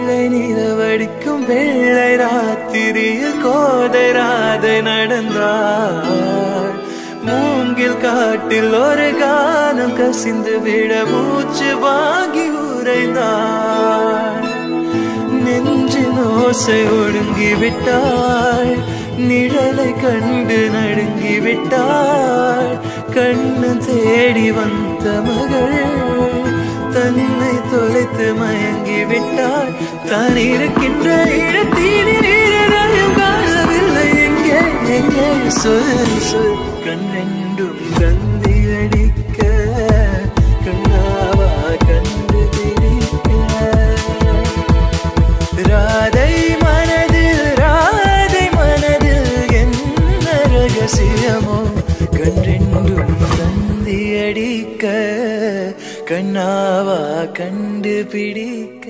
வெள்ளை நிலவடிக்கும் வெள்ளை ராத்திரியில் கோதை ராதை நடந்தாள். மூங்கில் காட்டில் ஒரு கானம் கசிந்து விட மூச்சு வாங்கி உறைந்தாள். நெஞ்சின் ஓசை ஒடுங்கி விட்டாள், நிழலை கண்டு நடுங்கி விட்டாள். கண்ணு தேடி வந்த மகள் தன்னை தொலைத்து மயங்கி விட்டாள். தான் இருக்கின்ற இடத்தில் காணவில்லை. எங்கே எங்கே சொல் சொல். கண்ணெண்டும் கந்தி அடிக்க கண்ணாவா கண்டு பிடிக்க. ராதை மனதில் என்ன ரகசியமோ கண்ணெண்டும் கந்தி அடிக்க கண்ணாவா கண்டு பிடிக்க.